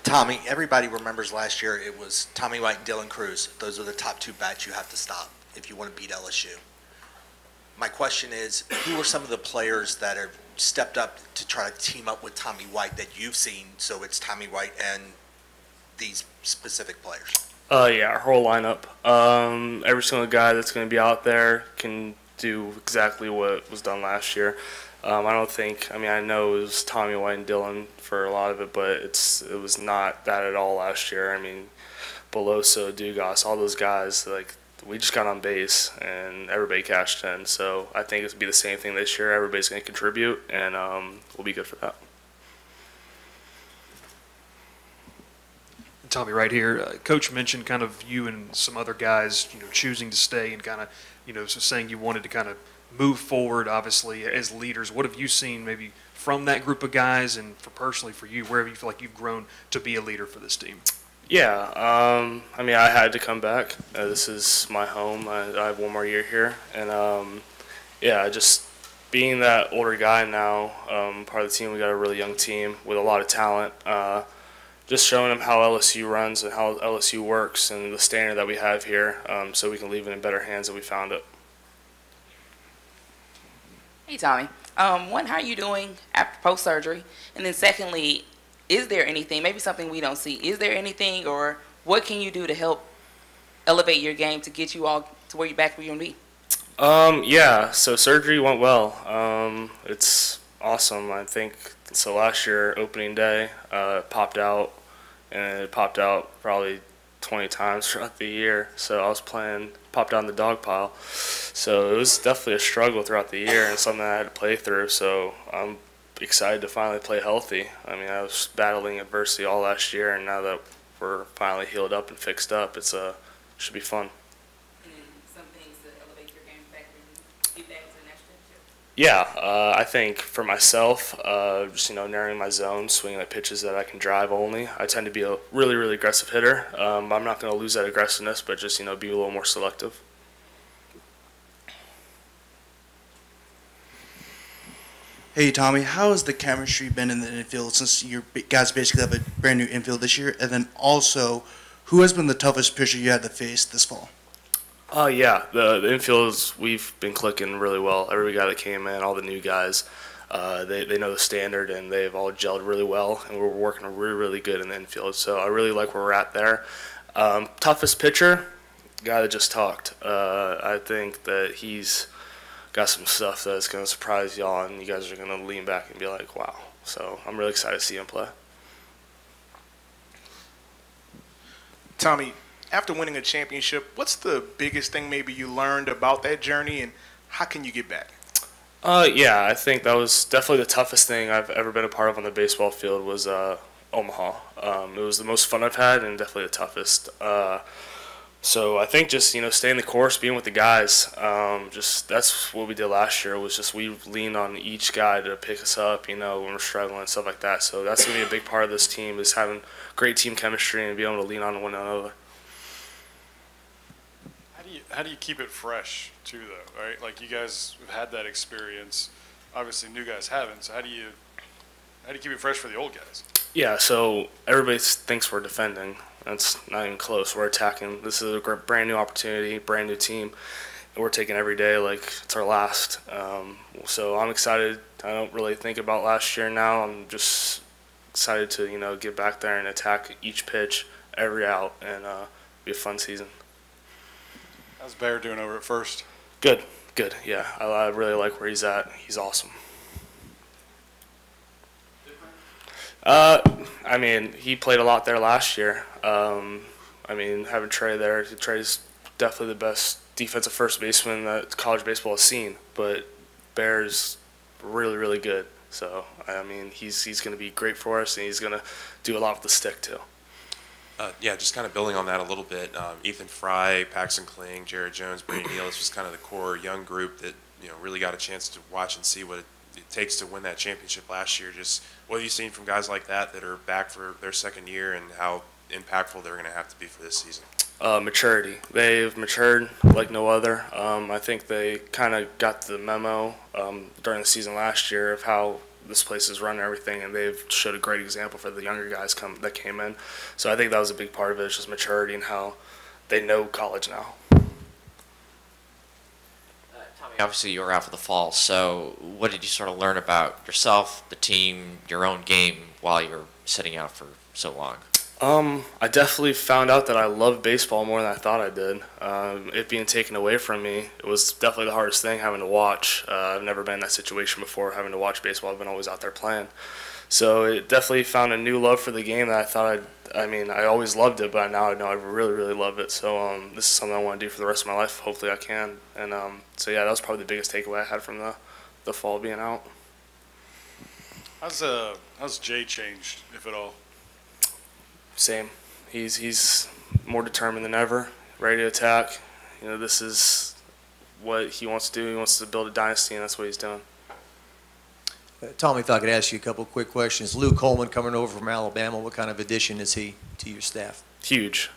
Tommy, everybody remembers last year it was Tommy White and Dylan Cruz. Those are the top two bats you have to stop if you want to beat LSU. My question is, who are some of the players that have stepped up to try to team up with Tommy White that you've seen, so it's Tommy White and these specific players? Yeah, our whole lineup. Every single guy that's going to be out there can do exactly what was done last year. I don't think, I know it was Tommy White and Dylan for a lot of it, but it was not that at all last year. I mean, Beloso, Dugas, all those guys, like, we just got on base and everybody cashed in. So I think it's going to be the same thing this year. Everybody's going to contribute, and we'll be good for that. Tommy, right here, Coach mentioned kind of you and some other guys, choosing to stay and kind of, so saying you wanted to kind of move forward, obviously, as leaders. What have you seen maybe from that group of guys, and personally for you, where do you feel like you've grown to be a leader for this team? Yeah, I had to come back. This is my home. I have one more year here. And, yeah, just being that older guy now, part of the team, we got a really young team with a lot of talent. Just showing them how LSU runs and how LSU works and the standard that we have here, so we can leave it in better hands than we found it. Hey, Tommy. One, how are you doing after post-surgery? And then secondly, is there anything, maybe something we don't see, is there anything or what can you do to help elevate your game to get you all to where you're back where you want to be? Yeah, so surgery went well. It's awesome. I think, so last year, opening day, it popped out, and it popped out probably 20 times throughout the year. So I was popped out in the dog pile. So it was definitely a struggle throughout the year and something I had to play through. So I'm excited to finally play healthy. I was battling adversity all last year, and now that we're finally healed up and fixed up, it should be fun. And then some things to elevate your game back when you get back to the national championship? Yeah, I think for myself, just narrowing my zone, swinging at pitches that I can drive only. I tend to be a really, really aggressive hitter. I'm not going to lose that aggressiveness, but just be a little more selective. Hey, Tommy, how has the chemistry been in the infield since you guys basically have a brand new infield this year? And then also, who has been the toughest pitcher you had to face this fall? Yeah, the infields, we've been clicking really well. Every guy that came in, all the new guys, they know the standard, and they've all gelled really well, and we're working really, really good in the infield. So I really like where we're at there. Toughest pitcher, guy that just talked. I think that he's got some stuff that's going to surprise y'all, and you guys are going to lean back and be like, wow. So I'm really excited to see him play. Tommy, after winning a championship, what's the biggest thing maybe you learned about that journey, and how can you get back? Yeah, I think that was definitely the toughest thing I've ever been a part of on the baseball field was Omaha. It was the most fun I've had and definitely the toughest. So I think just, staying the course, being with the guys, that's what we did last year was just we leaned on each guy to pick us up, when we're struggling and stuff like that. So that's going to be a big part of this team is having great team chemistry and being able to lean on one another. How do you keep it fresh too, though, right? Like, you guys have had that experience. Obviously, new guys haven't. So how do you keep it fresh for the old guys? Yeah, so everybody thinks we're defending. That's not even close. We're attacking. This is a brand new opportunity, brand new team, and we're taking every day like it's our last. So I'm excited. I don't really think about last year now. I'm just excited to get back there and attack each pitch, every out, and be a fun season. How's Bear doing over at first? Good. Yeah, I really like where he's at. He's awesome. He played a lot there last year. Having Trey there, Trey's definitely the best defensive first baseman that college baseball has seen. But Bear's really, really good. So, he's going to be great for us, and he's going to do a lot with the stick, too. Yeah, just kind of building on that a little bit. Ethan Fry, Paxton Kling, Jared Jones, Brady Neal, it's just kind of the core young group that really got a chance to watch and see what it takes to win that championship last year. Just what have you seen from guys like that are back for their second year, and how impactful they're going to have to be for this season? Maturity. They've matured like no other. I think they kind of got the memo during the season last year of how this place is running everything, and they've showed a great example for the younger guys that came in. So I think that was a big part of it, it's just maturity and how they know college now. Tommy, obviously you were out for the fall, so what did you sort of learn about yourself, the team, your own game while you were sitting out for so long? I definitely found out that I love baseball more than I thought I did. It being taken away from me, it was definitely the hardest thing having to watch. I've never been in that situation before, having to watch baseball. I've been always out there playing. So it definitely found a new love for the game that I thought I always loved it, but now I know I really, really love it. So this is something I want to do for the rest of my life. Hopefully I can. And so yeah, that was probably the biggest takeaway I had from the fall being out. How's Jay changed, if at all? Same. He's more determined than ever, ready to attack. This is what he wants to do. He wants to build a dynasty, and that's what he's doing. Tommy, if I could ask you a couple of quick questions. Lou Coleman coming over from Alabama, what kind of addition is he to your staff? Huge.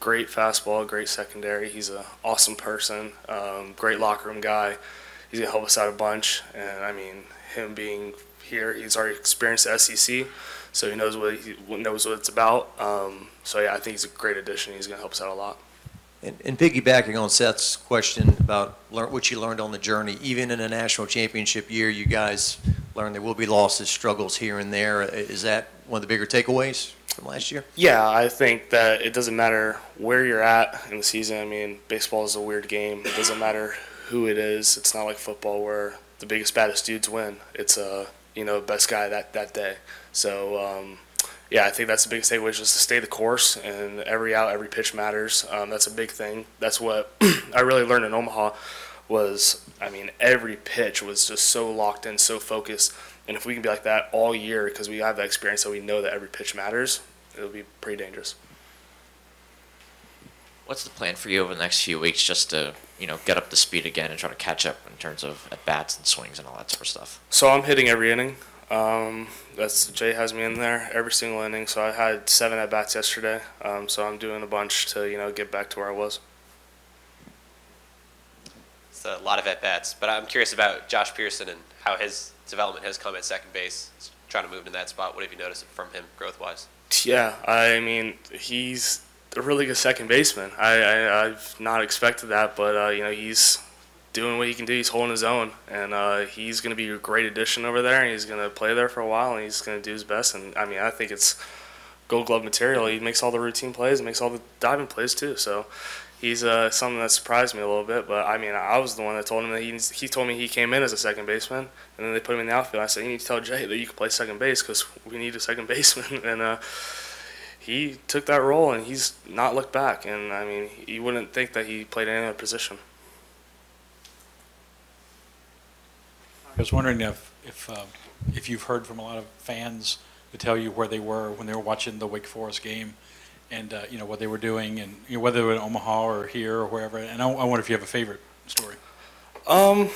Great fastball, great secondary. He's an awesome person, great locker room guy. He's going to help us out a bunch. And, him being here, he's already experienced the SEC, so he knows what it's about. So, yeah, I think he's a great addition. He's going to help us out a lot. And piggybacking on Seth's question about what you learned on the journey, even in a national championship year, you guys learned there will be losses, struggles here and there. Is that one of the bigger takeaways from last year? Yeah, I think that it doesn't matter where you're at in the season. Baseball is a weird game. It doesn't matter who it is. It's not like football where the biggest, baddest dudes win. It's best guy that day. So, yeah, I think that's the biggest takeaway, is just to stay the course, and every out, every pitch matters. That's a big thing. That's what I really learned in Omaha was, every pitch was just so locked in, so focused. And if we can be like that all year, because we have that experience that we know that every pitch matters, it'll be pretty dangerous. What's the plan for you over the next few weeks, just to get up to speed again and try to catch up in terms of at-bats and swings and all that sort of stuff? So I'm hitting every inning. Jay has me in there every single inning. So I had 7 at-bats yesterday. So I'm doing a bunch to get back to where I was. It's a lot of at-bats, but I'm curious about Josh Pearson and how his development has come at second base. He's trying to move into that spot. What have you noticed from him growth-wise? Yeah, he's a really good second baseman. I've not expected that, but he's doing what he can do. He's holding his own, and he's going to be a great addition over there, and he's going to play there for a while, and he's going to do his best. And I think it's Gold Glove material. He makes all the routine plays and makes all the diving plays too. So he's something that surprised me a little bit. But I was the one that told him that he told me he came in as a second baseman, and then they put him in the outfield. I said, you need to tell Jay that you can play second base because we need a second baseman. And he took that role, and he's not looked back. And you wouldn't think that he played any other position. I was wondering if you've heard from a lot of fans to tell you where they were when they were watching the Wake Forest game, and what they were doing, and whether they were in Omaha or here or wherever. And I wonder if you have a favorite story. I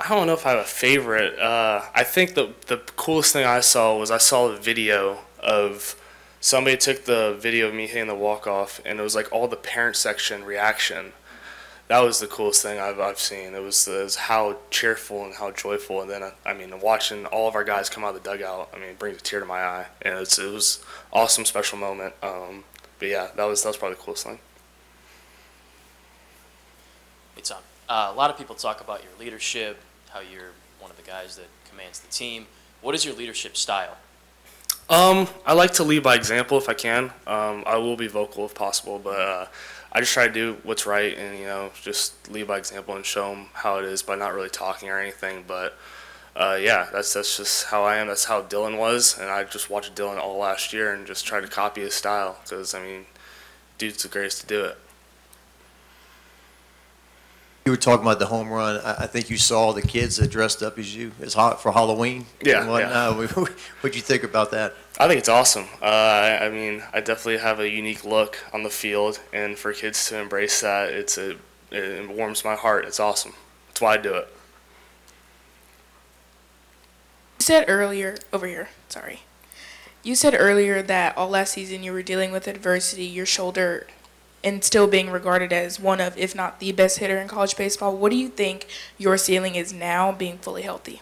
don't know if I have a favorite. I think the coolest thing I saw a video of somebody took the video of me hitting the walk-off, and it was like all the parent section reaction. That was the coolest thing I've seen. It was how cheerful and how joyful, and then watching all of our guys come out of the dugout. It brings a tear to my eye, and it was awesome, special moment. But yeah, that was probably the coolest thing. Hey Tom, a lot of people talk about your leadership, how you're one of the guys that commands the team. What is your leadership style? I like to lead by example if I can. I will be vocal if possible, but I just try to do what's right and, just lead by example and show them how it is by not really talking or anything. But, yeah, that's just how I am. That's how Dylan was, and I just watched Dylan all last year and just tried to copy his style because, dude's the greatest to do it. You were talking about the home run. I think you saw the kids that dressed up as you for Halloween. Yeah. What'd you think about that? I think it's awesome. I definitely have a unique look on the field, and for kids to embrace that, it warms my heart. It's awesome. That's why I do it. You said earlier, over here, sorry. You said earlier that all last season you were dealing with adversity, your shoulder, and still being regarded as one of, if not the best hitter in college baseball. What do you think your ceiling is now, being fully healthy?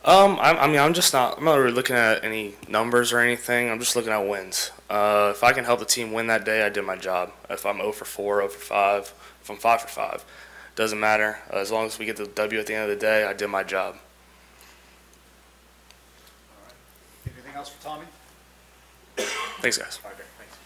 I'm not really looking at any numbers or anything. I'm just looking at wins. If I can help the team win that day, I did my job. If I'm 0 for 4, 0 for 5, if I'm 5 for 5, doesn't matter. As long as we get the W at the end of the day, I did my job. Anything else for Tommy? Thanks, guys. Okay, thanks.